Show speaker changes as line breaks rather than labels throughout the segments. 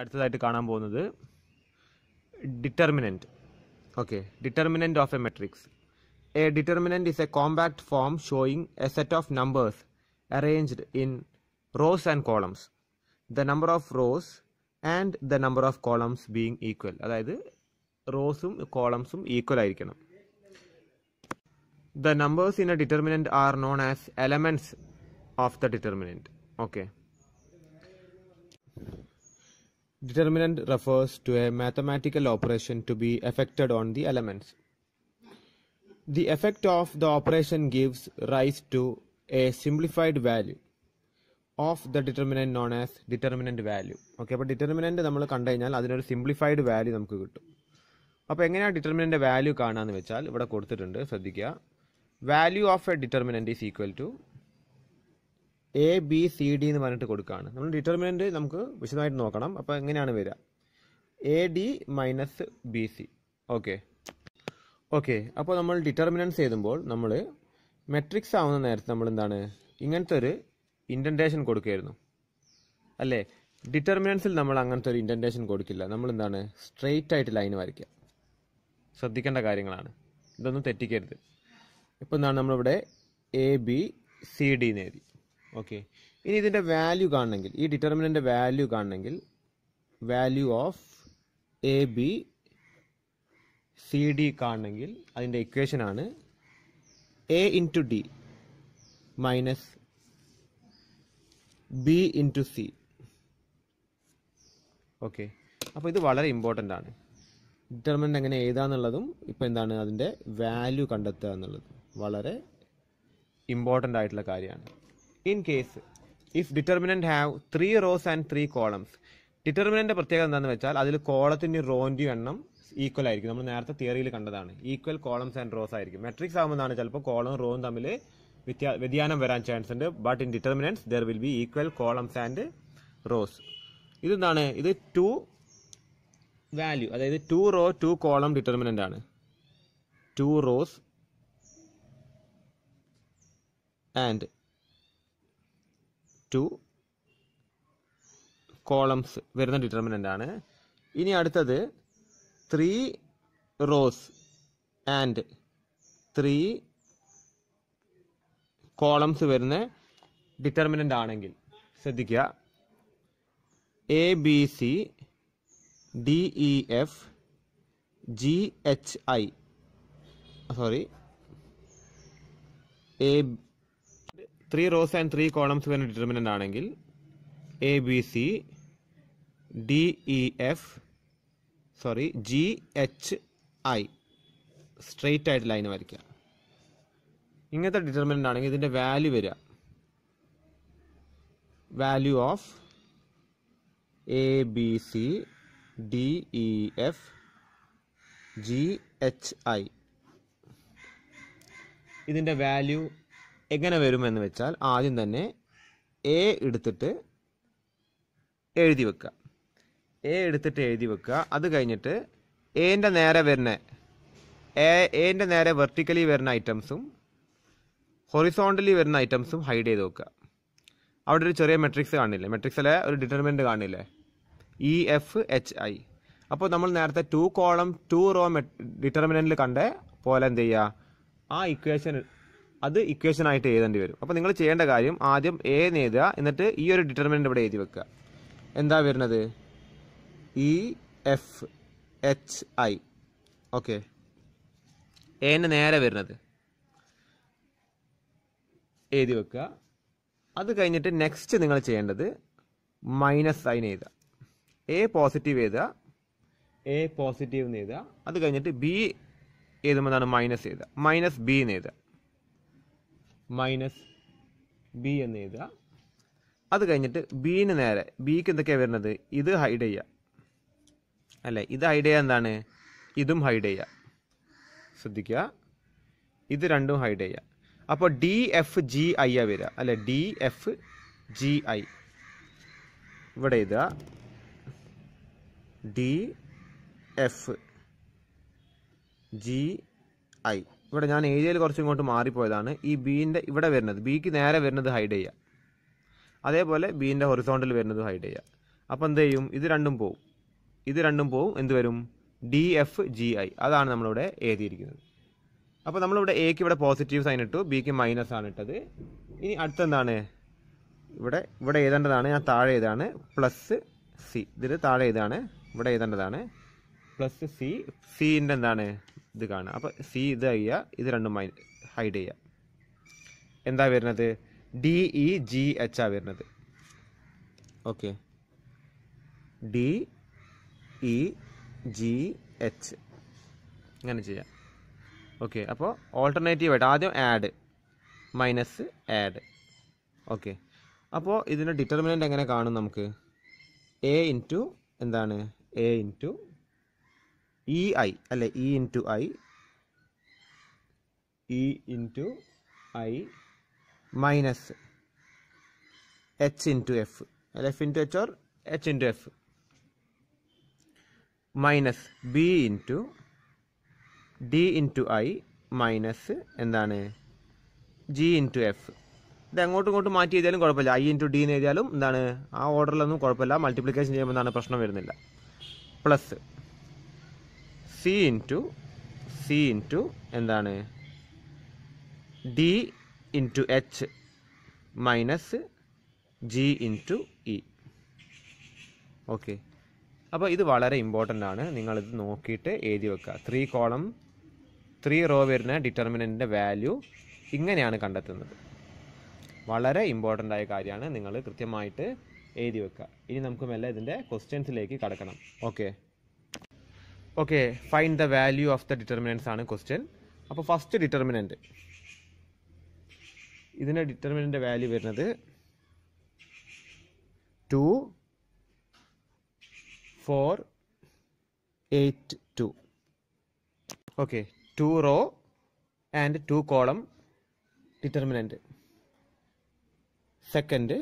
അടുത്തതായിട്ട് കാണാൻ പോകുന്നത് determinant. Okay, determinant of A matrix. A determinant is a compact form showing a set of numbers arranged in rows and columns. The number of rows and the number of columns being equal. അതായത് റോസും കോളംസും equal ആയിരിക്കണം. The numbers in a determinant are known as elements of the determinant. Okay. Determinant refers to a mathematical operation to be effected on the elements. The effect of the operation gives rise to a simplified value of the determinant known as determinant value. Okay, അപ്പോൾ determinant നമ്മൾ കണ്ടു കഴിഞ്ഞാൽ അതിനൊരു simplified value നമുക്ക് കിട്ടും. അപ്പോൾ എങ്ങനെയാണ് determinant value കാണാമെന്ന് വെച്ചാൽ ഇവിടെ കൊടുത്തിട്ടുണ്ട്, ശ്രദ്ധിക്കുക. Value of a determinant is equal to a B C d എന്ന് പറഞ്ഞിട്ട് കൊടുക്കുകയാണ്. നമ്മൾ ഡിറ്റർമിനൻറ്റ് നമുക്ക് വിശദമായിട്ട് നോക്കണം. അപ്പോൾ എങ്ങനെയാണ് വരിക? A D minus B C. Okay, അപ്പോൾ നമ്മൾ ഡിറ്റർമിനൻറ്റ്സ് എഴുതുമ്പോൾ നമ്മൾ മെട്രിക്സ് ആവുന്ന നേരത്തെ നമ്മൾ എന്താണ് ഇങ്ങനത്തെ ഒരു ഇൻഡൻറ്റേഷൻ കൊടുക്കുകയായിരുന്നു അല്ലേ? ഡിറ്റർമിനൻസിൽ നമ്മൾ അങ്ങനത്തെ ഒരു ഇൻഡൻറ്റേഷൻ കൊടുക്കില്ല. നമ്മൾ എന്താണ് സ്ട്രെയിറ്റ് ആയിട്ട് ലൈൻ വരയ്ക്കുക. ശ്രദ്ധിക്കേണ്ട കാര്യങ്ങളാണ്, ഇതൊന്നും തെറ്റിക്കരുത്. ഇപ്പോൾ എന്താണ് നമ്മളിവിടെ എ ബി സി ഡി എന്ന് എഴുതി. ഓക്കെ, ഇനി ഇതിൻ്റെ വാല്യൂ കാണണമെങ്കിൽ, ഈ ഡിറ്റർമിനൻ്റ് വാല്യൂ കാണണമെങ്കിൽ value of A B C D കാണണമെങ്കിൽ അതിൻ്റെ ഇക്വേഷനാണ് A into D minus B into C. Okay, അപ്പോൾ ഇത് വളരെ ഇമ്പോർട്ടൻ്റ് ആണ്. ഡിറ്റർമിനൻ്റ് എങ്ങനെ എഴുതാന്നുള്ളതും ഇപ്പോൾ എന്താണ് അതിൻ്റെ വാല്യൂ കണ്ടെത്തുക എന്നുള്ളതും വളരെ ഇമ്പോർട്ടൻ്റ് ആയിട്ടുള്ള കാര്യമാണ്. In case if determinant have 3 rows and 3 columns, determinant പ്രത്യേകത എന്താണെന്ന് വെച്ചാൽ അതിൽ കോളത്തിൻ്റെ റോൻ്റെയും എണ്ണം ഈക്വൽ ആയിരിക്കും. നമ്മൾ നേരത്തെ തിയറിയിൽ കണ്ടതാണ്, ഈക്വൽ കോളംസ് ആൻഡ് റോസ് ആയിരിക്കും. മെട്രിക്സ് ആകുമ്പോഴാണ് ചിലപ്പോൾ കോളവും റോവും തമ്മിൽ വ്യതിയാനം വരാൻ ചാൻസ് ഉണ്ട്. But in determinants there will be equal columns and rows. ഇതെന്താണ്? ഇത് 2 വാല്യൂ, അതായത് 2 row 2 column ഡിറ്റർമിനൻ്റ് ആണ്. 2 rows ആൻഡ് 2 columns വരുന്ന ഡിറ്റർമിനൻ്റ് ആണ്. ഇനി അടുത്തത് 3 rows ആൻഡ് 3 columns വരുന്ന ഡിറ്റർമിനൻ്റ് ആണെങ്കിൽ ശ്രദ്ധിക്കുക, A B C D E F G H I sorry 3 rows and 3 columns വരുന്ന ഡിറ്റർമിനൻ്റ് ആണെങ്കിൽ A B C D E F G H I straight ആയിട്ട് ലൈൻ വരയ്ക്കുക. ഇങ്ങനത്തെ ഡിറ്റർമിനൻ്റ് ആണെങ്കിൽ ഇതിൻ്റെ വാല്യൂ വരിക value of A B C D E F G H I. ഇതിൻ്റെ value എങ്ങനെ വരുമെന്ന് വെച്ചാൽ ആദ്യം തന്നെ എ എടുത്തിട്ട് എഴുതി വെക്കുക. അത് കഴിഞ്ഞിട്ട് എൻ്റെ നേരെ വരുന്ന എൻ്റെ നേരെ വെർട്ടിക്കലി വരുന്ന ഐറ്റംസും ഹൊറിസോണ്ടലി വരുന്ന ഐറ്റംസും ഹൈഡ് ചെയ്ത് വെക്കുക. അവിടെ ഒരു ചെറിയ മെട്രിക്സ് കാണില്ലേ, മെട്രിക്സിലെ ഒരു ഡിറ്റർമിനൻ്റ് കാണില്ലേ, ഇ എഫ് എച്ച് ഐ. അപ്പോൾ നമ്മൾ നേരത്തെ 2 column 2 row ഡിറ്റർമിനൻ്റിൽ കണ്ട പോലെ എന്ത് ചെയ്യുക, ആ ഇക്വേഷനായിട്ട് എഴുതേണ്ടി വരും. അപ്പോൾ നിങ്ങൾ ചെയ്യേണ്ട കാര്യം ആദ്യം എ എന്ന് എഴുതുക, എന്നിട്ട് ഈ ഒരു ഡിറ്റർമിനൻ്റ് ഇവിടെ എഴുതി വെക്കുക. എന്താ വരുന്നത്? E F H I. Okay, എന് നേരെ വരുന്നത് എഴുതി വെക്കുക. അത് കഴിഞ്ഞിട്ട് നെക്സ്റ്റ് നിങ്ങൾ ചെയ്യേണ്ടത് മൈനസ് സൈൻ എഴുതുക. എ പോസിറ്റീവ് എഴുതുക, എ പോസിറ്റീവ് എന്ന് എഴുതുക. അത് കഴിഞ്ഞിട്ട് ബി എഴുതുമ്പോഴാണ് മൈനസ് എഴുതുക, മൈനസ് ബി എന്ന് എഴുതുക, മൈനസ് ബി എന്ന് എഴുതുക. അത് കഴിഞ്ഞിട്ട് ബിന് നേരെ, ബിക്ക് എന്തൊക്കെയാണ് വരുന്നത്? ഇത് ഹൈഡ് ചെയ്യുക അല്ലേ? ഇത് ഹൈഡ് ചെയ്യുക എന്താണ്? ഇതും ഹൈഡ് ചെയ്യുക. ശ്രദ്ധിക്കുക, ഇത് രണ്ടും ഹൈഡ് ചെയ്യുക. അപ്പോൾ ഡി എഫ് ജി ഐ ആ വരിക അല്ലെ? ഡി എഫ് ജി ഐ ഇവിടെ എഴുതുക, ഡി എഫ് ജി ഐ. ഇവിടെ ഞാൻ ഏരിയയിൽ കുറച്ചും ഇങ്ങോട്ട് മാറിപ്പോയതാണ്. ഈ ബീൻ്റെ ഇവിടെ വരുന്നത്, ബിക്ക് നേരെ വരുന്നത് ഹൈഡ് ചെയ്യുക. അതേപോലെ ബീൻ്റെ ഹൊറിസോണ്ടൽ വരുന്നത് ഹൈഡ് ചെയ്യുക. അപ്പോൾ എന്ത് ചെയ്യും? ഇത് രണ്ടും പോവും. എന്ത് വരും? DFGI. അതാണ് നമ്മളിവിടെ എഴുതിയിരിക്കുന്നത്. അപ്പോൾ നമ്മളിവിടെ എക്ക് ഇവിടെ പോസിറ്റീവ് സൈൻ ഇട്ടു, ബിക്ക് മൈനസ് ആണ് ഇട്ടത്. ഇനി അടുത്തെന്താണ്? ഇവിടെ എഴുതേണ്ടതാണ്, ഞാൻ താഴെ എഴുതാണ് പ്ലസ് സി. ഇതിൽ താഴെ എഴുതാണ്, ഇവിടെ എഴുതേണ്ടതാണ് പ്ലസ് സി. സിൻ്റെ എന്താണ്? ഇത് കാണുക. അപ്പോൾ സി ഇത് ചെയ്യുക, ഇത് രണ്ടും ഹൈഡ് ചെയ്യുക. എന്താ വരുന്നത്? DEGH ആ വരുന്നത്. ഓക്കെ, DEGH ഇങ്ങനെ ചെയ്യാം. ഓക്കെ, അപ്പോൾ ഓൾട്ടർനേറ്റീവായിട്ട് ആദ്യം ആഡ്, മൈനസ് ആഡ്. ഓക്കെ, അപ്പോൾ ഇതിൻ്റെ ഡിറ്റർമിനൻ്റ് എങ്ങനെ കാണും നമുക്ക്? എ ഇൻറ്റു എന്താണ്? എ ഇൻറ്റു EI അല്ലേ? E into I minus H into F, അല്ലെ F into H or H into F, minus B into D into I minus എന്താണ്? G into F. ഇത് അങ്ങോട്ടും ഇങ്ങോട്ടും മാറ്റി എഴുതിയാലും കുഴപ്പമില്ല. I ഇൻറ്റു ഡി എന്ന് എഴുതിയാലും എന്താണ്? ആ ഓർഡറിലൊന്നും കുഴപ്പമില്ല. മൾട്ടിപ്ലിക്കേഷൻ ചെയ്യുമ്പോൾ എന്താണ്? പ്രശ്നം വരുന്നില്ല. പ്ലസ് സി ഇൻറ്റു എന്താണ്? D into H minus G into E. Okay, അപ്പോൾ ഇത് വളരെ ഇമ്പോർട്ടൻ്റ് ആണ്. നിങ്ങളിത് നോക്കിയിട്ട് എഴുതി വെക്കുക. 3 കോളം 3 റോ വരുന്ന ഡിറ്റർമിനൻറ്റിൻ്റെ വാല്യൂ ഇങ്ങനെയാണ് കണ്ടെത്തുന്നത്. വളരെ ഇമ്പോർട്ടൻ്റ് ആയ കാര്യമാണ്. നിങ്ങൾ കൃത്യമായിട്ട് എഴുതി വെക്കുക. ഇനി നമുക്ക് മെല്ലെ ഇതിൻ്റെ ക്വസ്റ്റ്യൻസിലേക്ക് കടക്കണം. Okay, find the value of the determinants ആണ് ക്വസ്റ്റ്യൻ. അപ്പോൾ ഫസ്റ്റ് ഡിറ്റർമിനൻറ്റ്, ഇതിൻ്റെ ഡിറ്റർമിനൻ്റ് വാല്യൂ വരുന്നത് 2, 4, 8, 2. Okay, 2 row and 2 column determinant. Second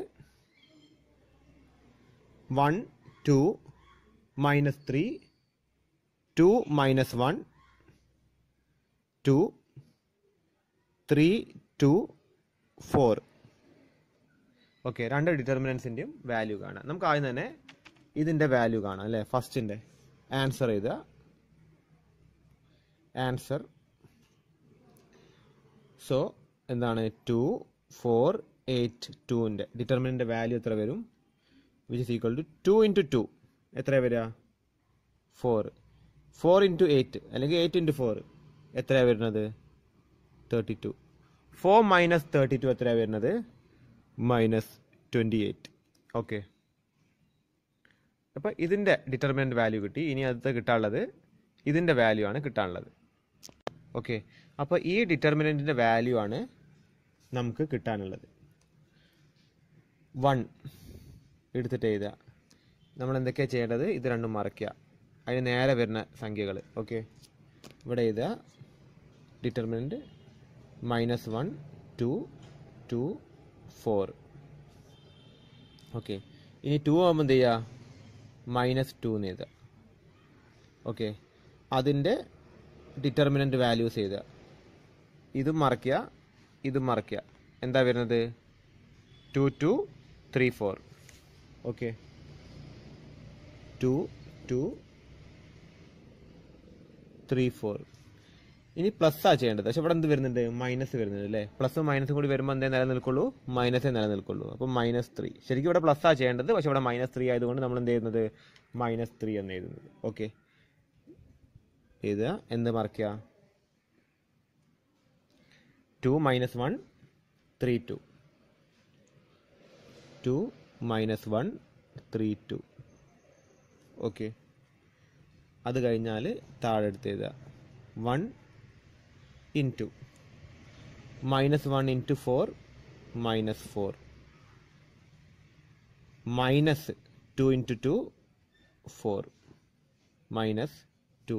1, 2, -3, 2 -1, 2, 3, 2, 4. Okay, രണ്ട് ഡിറ്റർമിനൻസിൻ്റെയും വാല്യൂ കാണാം. നമുക്ക് ആദ്യം തന്നെ ഇതിൻ്റെ വാല്യൂ കാണാം അല്ലേ? ഫസ്റ്റിൻ്റെ ആൻസർ എഴുതുക. ആൻസർ സോ എന്താണ്? 2, 4, 8, 2ൻ്റെ ഡിറ്റർമിനൻ്റ് വാല്യൂ എത്ര വരും? Which is equal to 2 into 2 എത്ര വരിക? 4. 4 ഇൻറ്റു 8 അല്ലെങ്കിൽ 8 ഇൻറ്റു 4 എത്രയാണ് വരുന്നത്? 32. 4 മൈനസ് 32 എത്രയാണ് വരുന്നത്? -28. ഓക്കെ, അപ്പോൾ ഇതിൻ്റെ ഡിറ്റർമിനൻ്റ് വാല്യൂ കിട്ടി. ഇനി അടുത്ത് കിട്ടാനുള്ളത് ഇതിൻ്റെ വാല്യൂ ആണ് കിട്ടാനുള്ളത്. ഓക്കെ, അപ്പോൾ ഈ ഡിറ്റർമിനൻറ്റിൻ്റെ വാല്യൂ ആണ് നമുക്ക് കിട്ടാനുള്ളത്. 1 എടുത്തിട്ട് എഴുതുക. നമ്മൾ എന്തൊക്കെയാണ് ചെയ്യേണ്ടത്? ഇത് രണ്ടും മറയ്ക്കുക, അതിന് നേരെ വരുന്ന സംഖ്യകൾ. ഓക്കെ, ഇവിടെ എഴുതുക ഡിറ്റർമിനൻറ്റ് -1, 2, 2, 4. ഓക്കെ, ഇനി 2 ആകുമ്പോൾ എന്ത് ചെയ്യുക? -2 എന്ന് എഴുതുക. ഓക്കെ, അതിൻ്റെ ഡിറ്റർമിനൻ്റ് വാല്യൂസ് എഴുതുക. ഇതും മറയ്ക്കുക, ഇതും മറയ്ക്കുക. എന്താ വരുന്നത്? 2, 2, 3, 4. ഓക്കെ, 2, 2, 3, 4. ഇനി പ്ലസ് ആ ചെയ്യേണ്ടത്. പക്ഷെ ഇവിടെ എന്ത് വരുന്നുണ്ട്? മൈനസ് വരുന്നുണ്ട് അല്ലേ? പ്ലസും മൈനസും കൂടി വരുമ്പോൾ എന്തേ നിലനിൽക്കുള്ളൂ? മൈനസേ നിലനിൽക്കുള്ളൂ. അപ്പോൾ -3. ശരിക്കും ഇവിടെ പ്ലസ് ആ ചെയ്യേണ്ടത്, പക്ഷെ ഇവിടെ -3 ആയതുകൊണ്ട് നമ്മൾ എന്ത് ചെയ്യുന്നത്? -3 എന്ന് എഴുതുന്നത്. ഓക്കെ, എഴുതുക. എന്ത് മറക്കുക? 2 - 1, 3, 2. 2 - 1, 3, 2. ഓക്കെ, അത് കഴിഞ്ഞാൽ താഴെ എടുത്ത് എഴുതുക. 1 into -1 into 4 -4 minus 2 into 2 4 -2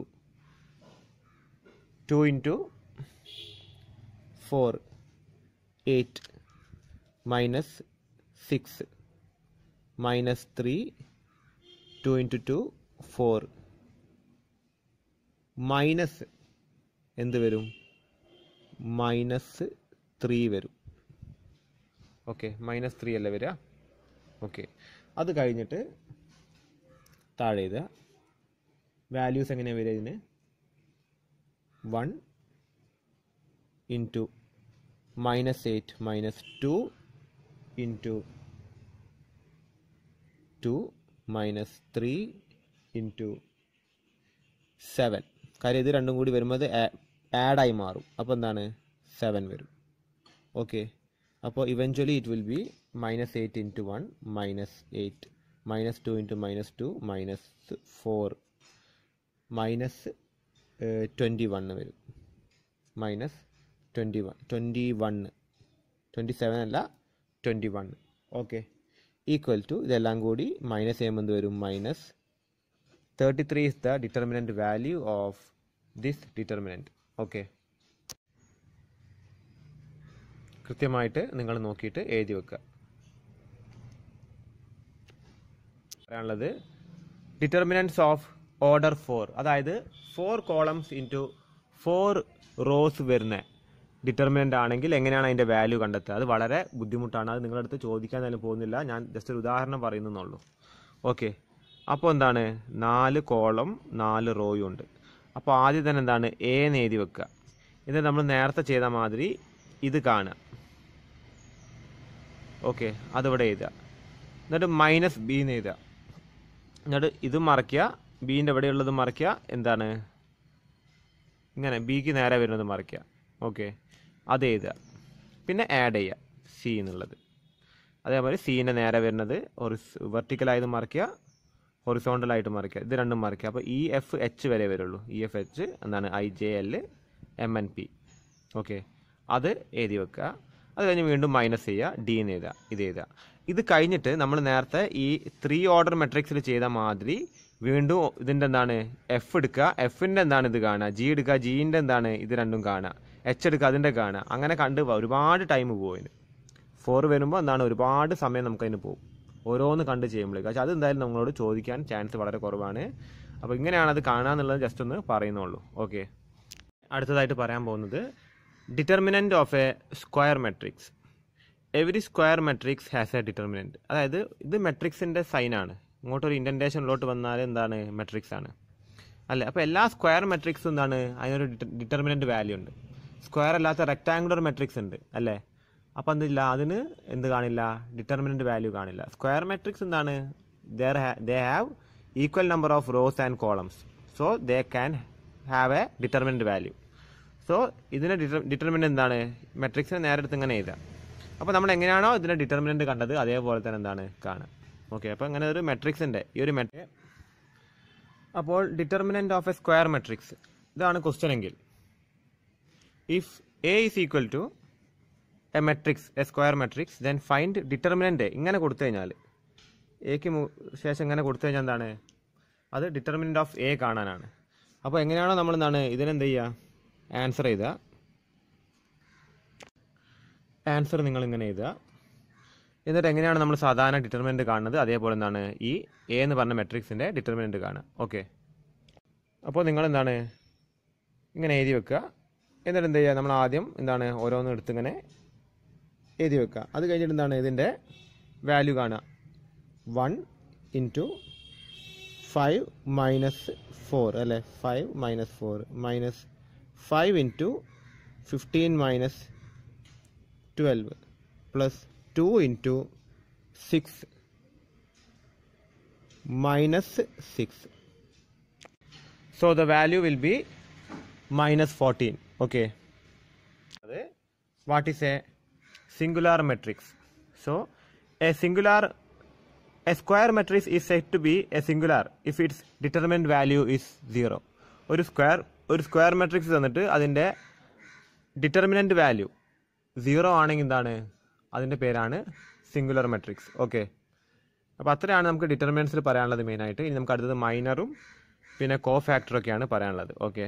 2 into 4 8 -6 -3 2 into 2 4 minus എന്ത് വരും? -3 വരും. ഓക്കെ, -3 അല്ലേ വരിക? ഓക്കെ, അത് കഴിഞ്ഞിട്ട് താഴെ എഴുതുക. വാല്യൂസ് എങ്ങനെയാണ് വരിക? ഇതിന് 1 ഇൻറ്റു -8 -2 ഇൻറ്റു 2 -3 ഇൻറ്റു 7. കാര്യം ഇത് രണ്ടും കൂടി വരുമ്പോൾ ആഡായി മാറും. അപ്പോൾ എന്താണ്? 7 വരും. ഓക്കെ. അപ്പോൾ eventually it will be -8 into 1 -8 -2 into -2 -4 -21 വരും. -21 27 അല്ല 21. ഓക്കെ. ഈക്വൽ ടു ഇതെല്ലാം കൂടി മൈനസ് ചെയ്യുമ്പോൾ എന്ത് വരും? -33 is the determinant value of this determinant. Okay. കൃത്യമായിട്ട് നിങ്ങൾ നോക്കിയിട്ട് എഴുതി വെക്കുക. പറയാനുള്ളത് ഡിറ്റർമിനൻറ്റ്സ് ഓഫ് ഓർഡർ 4, അതായത് 4 കോളംസ് ഇൻറ്റു 4 റോസ് വരുന്ന ഡിറ്റർമിനൻ്റ് ആണെങ്കിൽ എങ്ങനെയാണ് അതിൻ്റെ വാല്യൂ കണ്ടെത്തുക? അത് വളരെ ബുദ്ധിമുട്ടാണ്. അത് നിങ്ങളുടെ അടുത്ത് ചോദിക്കാൻ തന്നെ പോകുന്നില്ല. ഞാൻ ജസ്റ്റ് ഒരു ഉദാഹരണം പറയുന്നുള്ളൂ. ഓക്കെ. അപ്പോൾ എന്താണ്? 4 കോളം 4 റോയും ഉണ്ട്. അപ്പോൾ ആദ്യം തന്നെ എന്താണ്? എ എന്ന് എഴുതി വെക്കുക. ഇത് നമ്മൾ നേരത്തെ ചെയ്ത മാതിരി ഇത് കാണുക. ഓക്കെ. അതിവിടെ എഴുതുക. എന്നിട്ട് -b എന്ന് എഴുതുക. എന്നിട്ട് ഇത് മറയ്ക്കുക, ബീൻ്റെ ഇവിടെയുള്ളത് മറയ്ക്കുക. എന്താണ്? ഇങ്ങനെ ബിക്ക് നേരെ വരുന്നത് മറയ്ക്കുക. ഓക്കെ. അത് എഴുതുക. പിന്നെ ആഡ് ചെയ്യുക സി എന്നുള്ളത്. അതേപോലെ സീൻ്റെ നേരെ വരുന്നത് വെർട്ടിക്കലായത് മറയ്ക്കുക, ഹൊറിസോണ്ടലായിട്ട് മറിക്കുക. ഇത് രണ്ടും മറിക്കുക. അപ്പോൾ EFH വരെ വരുള്ളൂ. EFH എന്താണ്? IJL MNP. ഓക്കെ. അത് എഴുതി വെക്കുക. അത് കഴിഞ്ഞ് വീണ്ടും മൈനസ് ചെയ്യുക, D എന്ന് എഴുതുക. ഇത് എഴുതുക. ഇത് കഴിഞ്ഞിട്ട് നമ്മൾ നേരത്തെ ഈ 3 ഓർഡർ മെട്രിക്സിൽ ചെയ്ത മാതിരി വീണ്ടും ഇതിൻ്റെ എന്താണ്? F എടുക്കുക. Fൻ്റെ എന്താണ്? ഇത് കാണുക. G എടുക്കുക. Gൻ്റെ എന്താണ്? ഇത് രണ്ടും കാണുക. H എടുക്കുക. അതിൻ്റെ കാണുക. അങ്ങനെ കണ്ട് ഒരുപാട് ടൈം പോകും. 4 വരുമ്പോൾ എന്താണ്? ഒരുപാട് സമയം നമുക്കതിന് പോകും ഓരോന്ന് കണ്ട് ചെയ്യുമ്പോഴേക്കും. പക്ഷേ അത് എന്തായാലും നമ്മളോട് ചോദിക്കാൻ ചാൻസ് വളരെ കുറവാണ്. അപ്പോൾ ഇങ്ങനെയാണ് അത് കാണുക എന്നുള്ളത് ജസ്റ്റ് ഒന്ന് പറയുന്നുള്ളൂ. ഓക്കെ. അടുത്തതായിട്ട് പറയാൻ പോകുന്നത് determinant of a square matrix. Every square matrix has A determinant. അതായത് ഇത് മെട്രിക്സിൻ്റെ സൈനാണ്. ഇങ്ങോട്ടൊരു ഇൻഡൻറ്റേഷനിലോട്ട് വന്നാൽ എന്താണ്? മെട്രിക്സ് ആണ് അല്ലേ? അപ്പോൾ എല്ലാ സ്ക്വയർ മെട്രിക്സും എന്താണ്? അതിനൊരു ഡിറ്റർമിനൻ്റ് വാല്യൂ ഉണ്ട്. സ്ക്വയർ അല്ലാത്ത റെക്ടാങ്കുലർ മെട്രിക്സ് ഉണ്ട് അല്ലേ? അപ്പോൾ എന്തില്ല? അതിന് എന്ത് കാണില്ല? ഡിറ്റർമിനൻ്റ് വാല്യൂ കാണില്ല. സ്ക്വയർ മെട്രിക്സ് എന്താണ്? They have equal number of rows and columns, so they can have A determinant value. So ഇതിൻ്റെ ഡിറ്റർമിനൻ്റ് എന്താണ്? മെട്രിക്സിന് നേരെ എടുത്ത് ഇങ്ങനെ എഴുതാം. അപ്പോൾ നമ്മൾ എങ്ങനെയാണോ ഇതിൻ്റെ ഡിറ്റർമിനൻ്റ് കണ്ടത് അതേപോലെ തന്നെ എന്താണ്? കാണുക. ഓക്കെ. അപ്പോൾ അങ്ങനെ ഒരു മെട്രിക്സിൻ്റെ ഈ ഒരു അപ്പോൾ determinant of a square matrix ഇതാണ് ക്വസ്റ്റ്യൻ എങ്കിൽ, if A is equal to a matrix, a square matrix, then find determinant. ഇങ്ങനെ കൊടുത്തു കഴിഞ്ഞാൽ എക്ക് ശേഷം ഇങ്ങനെ കൊടുത്തു കഴിഞ്ഞാൽ എന്താണ്? അത് ഡിറ്റർമിനൻ്റ് ഓഫ് എ കാണാനാണ്. അപ്പോൾ എങ്ങനെയാണോ നമ്മൾ എന്താണ് ഇതിനെന്ത് ചെയ്യുക? ആൻസർ എഴുതുക. ആൻസർ നിങ്ങൾ ഇങ്ങനെ എഴുതുക. എന്നിട്ട് എങ്ങനെയാണ് നമ്മൾ സാധാരണ ഡിറ്റർമിനൻ്റ് കാണുന്നത് അതേപോലെ എന്താണ് ഈ എ എന്ന് പറഞ്ഞ മെട്രിക്സിൻ്റെ ഡിറ്റർമിനൻ്റ് കാണുക. ഓക്കെ. അപ്പോൾ നിങ്ങൾ എന്താണ് ഇങ്ങനെ എഴുതി വെക്കുക. എന്നിട്ട് എന്ത് ചെയ്യുക? നമ്മൾ ആദ്യം എന്താണ് ഓരോന്നും എടുത്തിങ്ങനെ എഴുതി വെക്കുക. അത് കഴിഞ്ഞിട്ട് എന്താണ് ഇതിൻ്റെ വാല്യൂ കാണുക. 1 ഇൻറ്റു 5 -4 അല്ലേ? 5 -4 -5 into 15 -12 plus 2 into 6 -6. So the value will be -14. Okay. What is a singular matrix? So a square matrix is said to be a singular if its determinant value is 0. ഒരു square matrix തന്നിട്ട് അതിൻ്റെ determinant value 0 ആണെങ്കിൽ എന്താണ്? അതിൻ്റെ പേരാണ് singular matrix. Okay. അപ്പോൾ അത്രയാണ് നമുക്ക് ഡിറ്റർമിനൻസിൽ പറയാനുള്ളത് മെയിനായിട്ട്. ഇനി നമുക്ക് അടുത്തത് മൈനറും പിന്നെ കോ ഫാക്ടറൊക്കെയാണ് പറയാനുള്ളത്. ഓക്കെ.